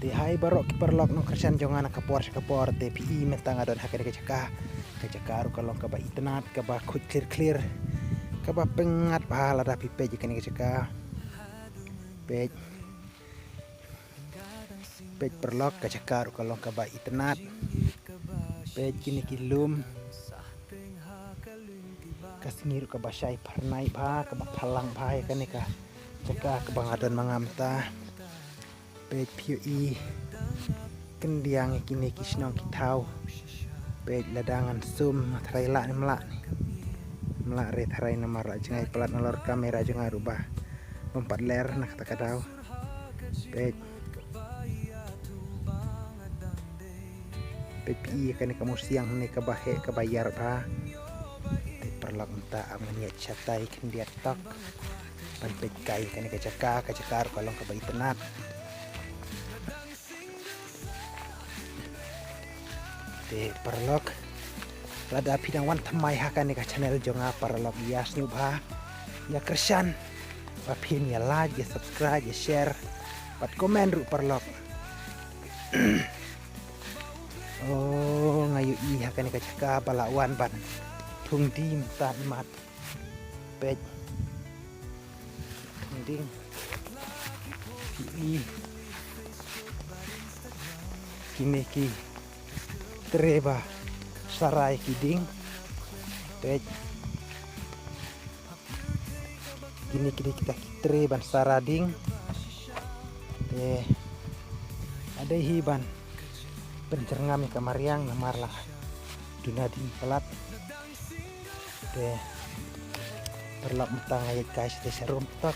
Te hai barok ki perlok nong kersan jongan kapor te pi mentang adon hakade kecaka ru kalong ka ba itnat ka ba khut clear ka ba pengat ba lada pi pe jikani kecaka pe perlok kecaka ru kalong ka ba itnat pe kini kilum kasngir ka ba syai parnai ba ka ba phalang ba ya kani ka caka ka bang adon mangamta pe piu i kendiang kini kisnong kitau pe ladangan sum traila ni melak re tharai namar jengai pelat nalor kamera jengai rubah mempat ler nak kata kadau pe pi kani kamu siang ni ka bahe ka bayar ba te perlak menta amania chatai kendiat tak pan pe kai kani ka cakar kalong ka bai tenat te perlok lada pidang wan thamai hakan ka channel jonga perlok yas nyu ba ya kersan ba pin ya like ya subscribe ya share pat komen ru perlok oh ngayu i hakan ka caka balawan ban thung dim tan mat pej thung ding i kini ki treba sarai kiding pej kini kita treban sarading ada hiban pencerngam kamariang namarlah dunadin pelat perlak metang ayat guys te serum tak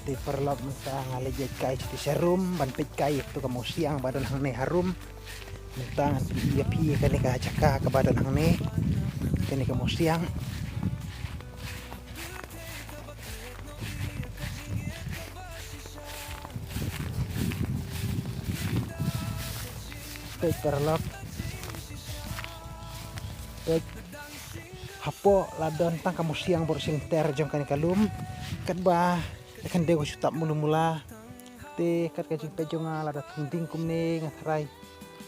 di perlok mentang alejat kai ti serum ban pit kai tu kamu siang badan hang ne harum mentang pi kani ka caka ke badan hang ne kani kamu siang pit perlok pit hapo ladon tang kamu siang borsing ter jong kani kalum kat ba kan dewa sutak mula-mula te kat kajing pejonga lada tunding kumne ngathrai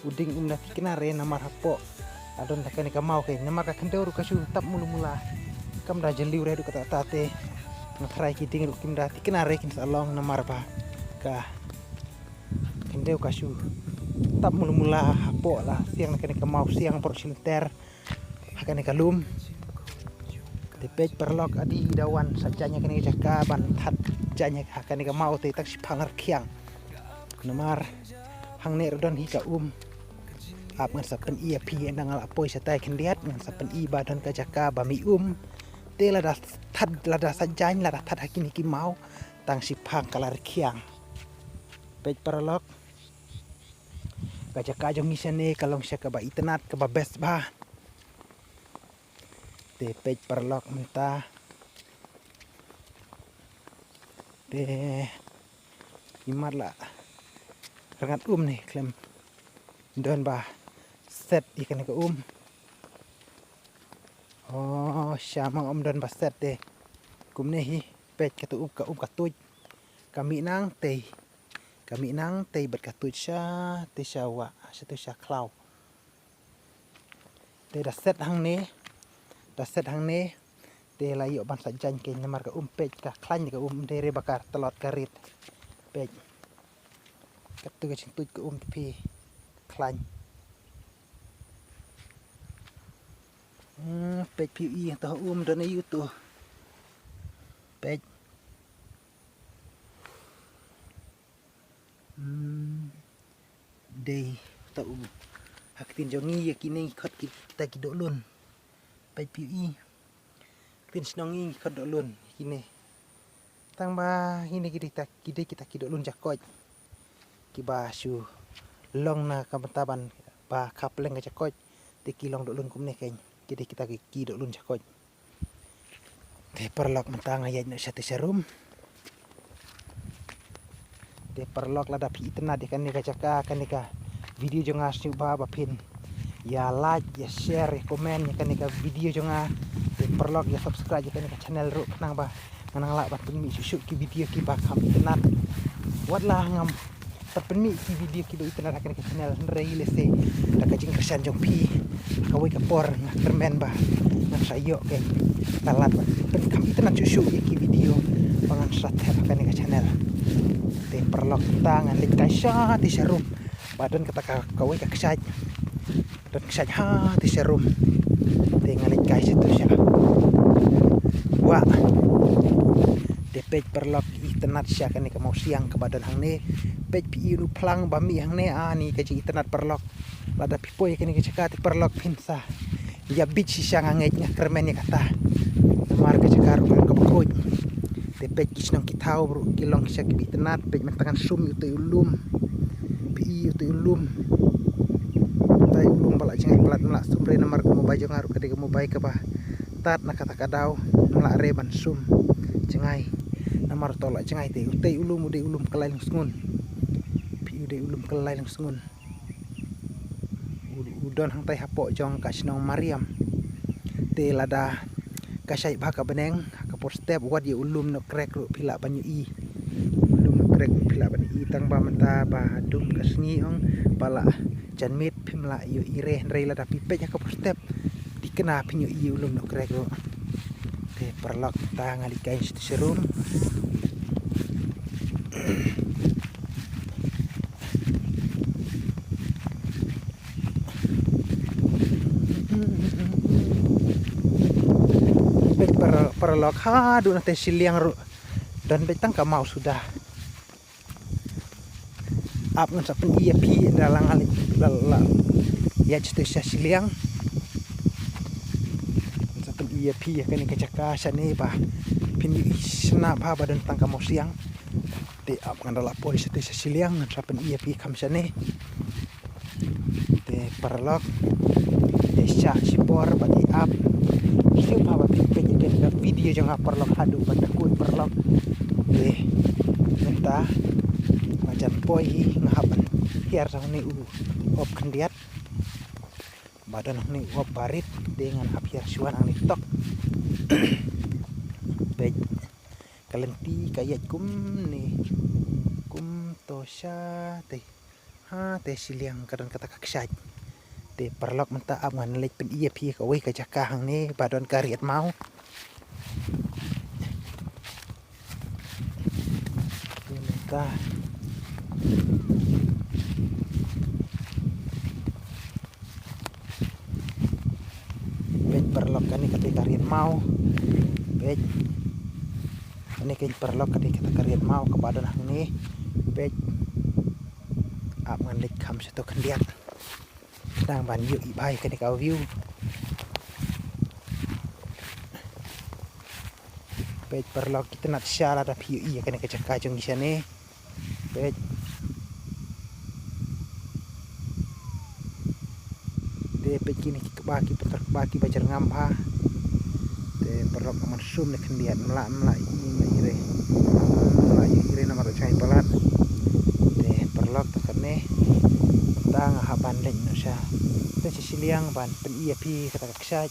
uding umna kinare namar hapo adon takani ka mau ke namar ka kan dewa kasu tap mula-mula kam da jeliu redu kata tate ngathrai kiding ru kimda kinare kin salong namar ba ka kan dewa kasu tap mula-mula hapo lah siang nakani ka mau siang borsin ter hakani kalum tepej perlok adi dawan sajanya kini jaka ban that janya hakani ka mau te tak sipangar kiang namar hang ne rodon hi ka ap ngan sapen ia pi endang ala poi satai kendiat ngan sapen i badan ka jaka ba mi te lada that lada sajanya lada that hakini ki mau tang sipang kalar kiang pej perlok ka jaka jong isane kalong sya ka ba itnat ka ba best ba te pej perlok menta te imar la rangat nih klem don ba set ikan ke oh syamang don ba set de kumne hi pej ka tu ka tuj kami nang te bat ka tuj sya te syawa sya tu sya klau te da set hang ne te layo ban sajan ke namar ka pej ka klan ka dere bakar telot karit pej katu ka cintuj ka pi klan pej pi i to don yu tu pej dei ta haktin jongi yakini khot kita kidolun pej pi i tin snongi khot dolun kini tang ba ini kita kidolun jakoj kiba su long na kamtaban ba kapleng ka jakoj te kilong dolun kumne ken kita kidolun jakoj te perlok mentang ayat na sa serum te perlok lada pi itna de kan ka caka kan ka video jonga siba bapin ya like ya share ya komen ya kan ka video jonga te perlok ya subscribe ya kan ka channel ru nang ba nang la bat mi su ki video ki ba kam itna wadlah ngam terpeni ki video ki do itna kan ka channel rei le se da ka jing kersan jong pi ka wei ka por termen ba nang sayo ke talat pen kam itna su ki video pangan sat kan ka channel te perlok tangan lik kaisha ti serum badan kata kawai ka kesaj dan kesaj ha ti serum te ngalik kaisha tu sya wa te pej perlok itenat sya kan ka mau siang ke badan hang ne pej pi ru plang bami hang ne ani ka ji itenat perlok lada pipoi kan ka cakati perlok pinsa ya bich sya nganget nya kermen ya kata mar ka cakar ka bakoj te pej kisnong kitau bro kilong kisya ki itenat pej mentangan sum yu te ulum pi yu te ulum tai ulum bala jengai pelat melak sumre namar ko mobai jong aru kade ko mobai ka ba tat na kata kadau melak reban sum jengai namar tolak jengai te ulum de ulum kelai sungun pi de ulum kelai sungun udon hang tai hapok jong ka snong mariam te lada kasai baka beneng kapor step wat ye ulum no krek ru pila banyu i ulum no krek pila banyu i tang ba menta ba dum kasngi ong pala janmit pimla yo ire rei lada pipe nya kapor step dikena pinyu i ulum no krek ru te perlok ta ngali kain serum perlok ha du nate siliang ru dan betang ka mau sudah ap ngan sapen iya pi dalang ali lala ya jitu siliang sapen iya pi ya kan ka caka sane ba pin isna ba badan tang ka mau siang te ap ngan dala poi jitu siliang ngan sapen iya pi kam sane te perlok desa sipor bagi ap siu pa pipe ke video jang perlok hadu pada kun perlok minta macam poi ngahapan hiar sang ni op kendiat badan ni op barit dengan apiar suan ang tok baik kalenti kayat kum ni kum tosha te ha te siliang kadang kata kaksaj te perlok menta ap ngan lek pen iya pi ka wei ka jaka hang ne badon kariat mau menta pej perlok kan kate kariat mau pej ini kan perlok kate kata kariat mau ka badon hang ne pej ap ngan lek kam seto kendiat đang bàn dự bay cái này cao view page perlok kita nak share ada view iya kan ke cakap jong di sana page de page kini baki putar baki bajar ngamba de perlok aman sum ne kendiat melak ire nama cai pelat de perlok takane tang haban leng no sya te siliang ban pen iya pi kata kaksaj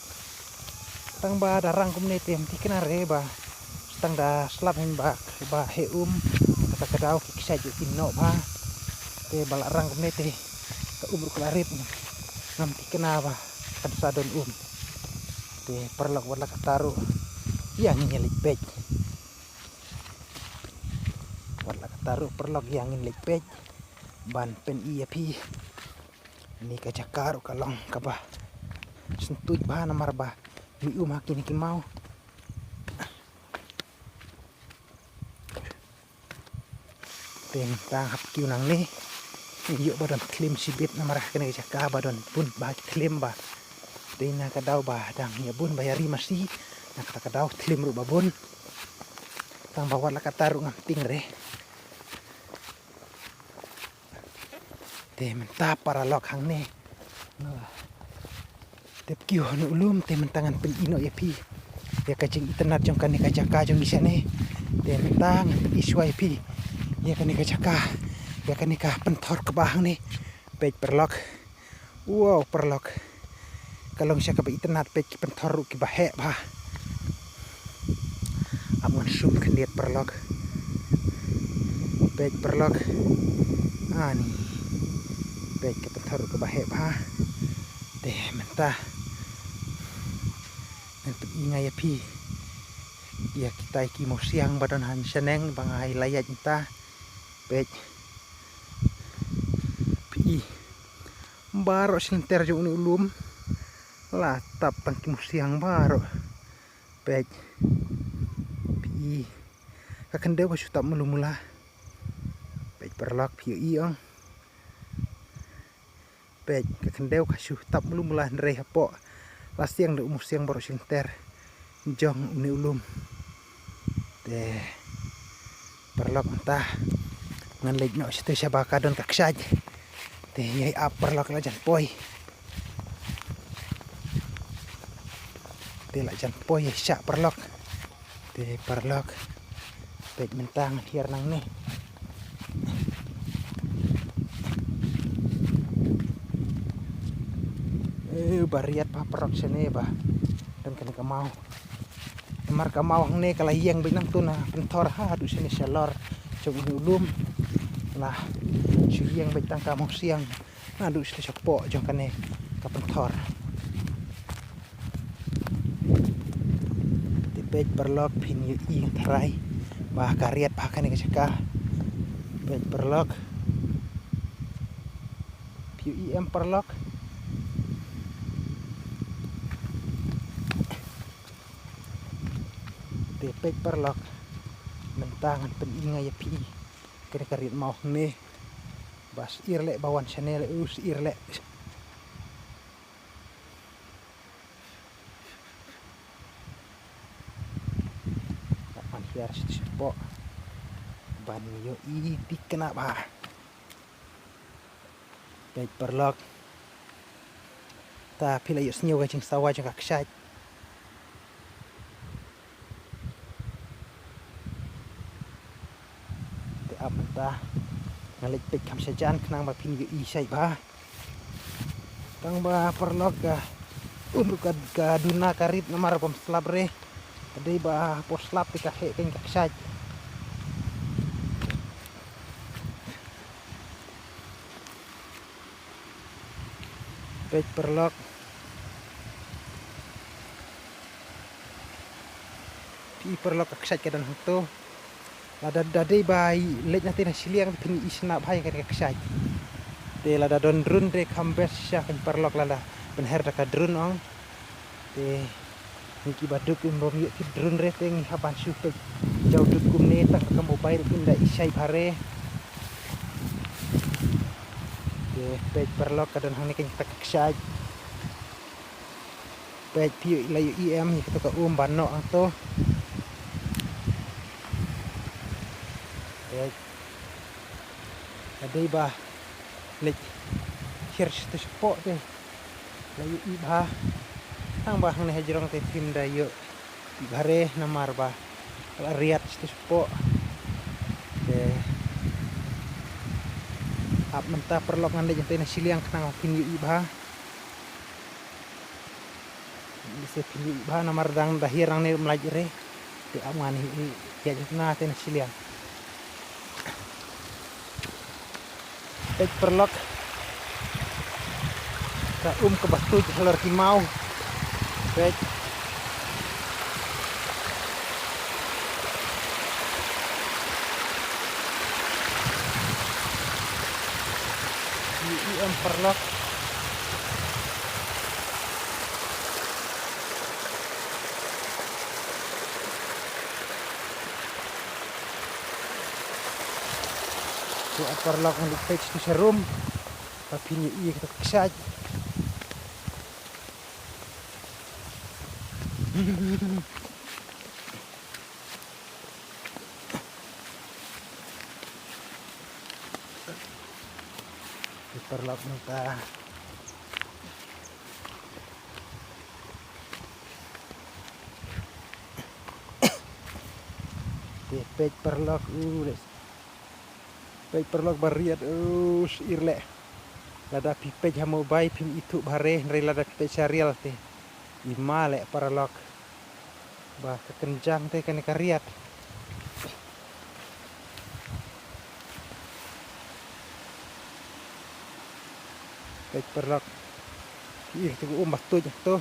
tang ba darang kumne tem tikena reba tang da slap hen ba heum kata kadau kaksaj inno ba te balarang kumne te ka umur klarip ngam tikena ba kan sadon te perlok wala kataru yang nyelik pej wala kataru perlok yang nyelik pej ban pen iya pi ni ka cakaru kalong ka ba sentuj ba namar ba mi makin ki mau tem tang hap kiu nang ni yo badan klim sibit namar ka ni caka badan pun ba klim ba dina ka daw ba dang ya bun bayari masih nak ka daw klim ru babon tang bawa la kataru ngam ting re te menta para lok hang ne te kiu no ulum te mentangan pen ino ya pi ya kacing internet jong kan ka jaka jong di sane te mentang iswai pi Ya kan nika cakah. Ya kan nika pentor ke bahang nih. Pej perlok. Wow, perlok. Kalau siya ka ba itanat pej pentor ki bahe bah. Amun sum kendiat perlok. Pej perlok. Ani. Pej ke pentor ke bahe bah. Deh mentah. Nanti ingat ya pi. Ya kita iki mau siang badan han seneng bang hai layat entah. Pej. Pi. Baru selinter jo uni ulum. Latap tangki musiang baru. Pej. Pi. Kakende ko suta mula-mula. Pej perlak pi iong. Pej kakende ko suta mula-mula ndrei hapo. Lasiang de musiang baru selinter. Jong uni ulum. De perlak entah. Ngan lej no situ siya baka don kaksaj. De yai ap perlak la jan poi. De la jan poi sya perlak. De perlak. Pej mentang hiar nang nih. Bariat pa perok sini bah. Dan kan ka mau. Mar ka mau ne kala hiang binang tuna pentor ha adu sini salor. Coba ulum. Lah siang betang ka mau siang. Adu sini sepo jong kane ka pentor. Pej perlok pin i terai. Bah kariat bah kan ka cakah. Pej perlok. Piu im perlok. Pej perlok mentangan peninga ya pi kena karit mau nih bas irle bawan channel us irle kapan hiar situ sepo ban yo i dikena bah. Pej perlok tapi la yo snyo gajing sawa jang kaksaj. Apatah ngalik pej kam sajan kenang ba pin i sai ba tang ba perlok ka untuk ka duna karit namar pom slab re adai ba pos slab ka he ken ka sai pej perlok pi perlok ka sai ka dan hoto lada dadai bai lej nanti nasiliang pini isna bai kan kaksaj de lada don drun de kambes sya kan perlok lada benher da ka drun ong de niki baduk bom yuk ki drun re teng haban supek jau duk kumne tak ka mobile pinda isai bare de pej perlok ka don hani kan kaksaj pej piu layu im kita ka bano to adai bah lek kir situ sepo deh layu ibah tang bah ne hajrong te tim dayo ibare namar bah riat situ sepo de ap mentah perlok ngande jente nasiliang kenang pin ibah bisa pin ibah namar dang dahir nang ne melajare de amani ya jena te nasiliang. Pej perlok ka ke batu jalur kimau pej im perlok tu perlok ndik pej tu serum tapi ni kita keksaj perlok mentah pej perlok Pej perlok bariat irle. Lada pipej hamo bai pim itu bare nri lada pipej syarial te. Imale paralok. Bah kekenjang te kan kariat. Pej perlok. Ih tu umbah tu tu.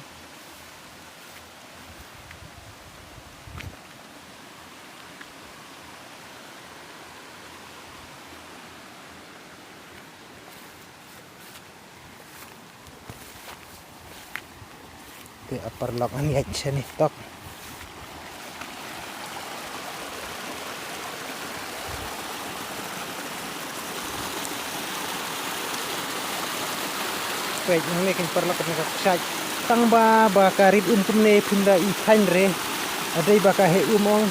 Te perlok ani aja nih tok. Pej ni kan perlok kan sai. Tang ba karit kum ne punda ikan re. Adai ba ka he umong.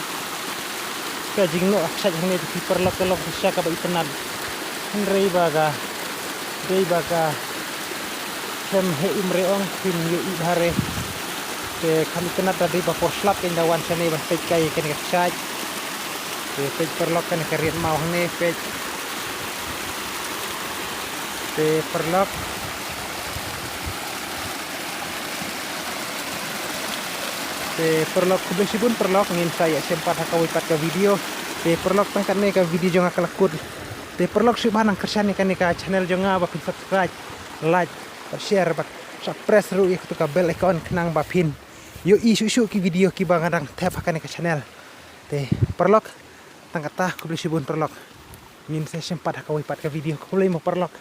Ka jingno aksaj ne di perlok kelok bisa ka ba itenad. Henrei ba ga. Dei ba ka kem he umreong pin yo ibare. Te kami tenat tadi ba poslap kan dawan sane ba pej kai kan aksaj. Te pej perlok kan kariat mau ne pej. Te perlok perlok kubesi pun perlok ngin saya sempat hakawi pat ke video perlok pangkat ne ka video jonga kalakut perlok si manang kersane kan ka channel jonga ba subscribe like share ba press ru ik tu ka bell icon kenang ba pin yo isu ki video ki bangadang tap kan ka channel perlok tangkata kubesi pun perlok ngin saya sempat hakawi pat ke video kulai mo perlok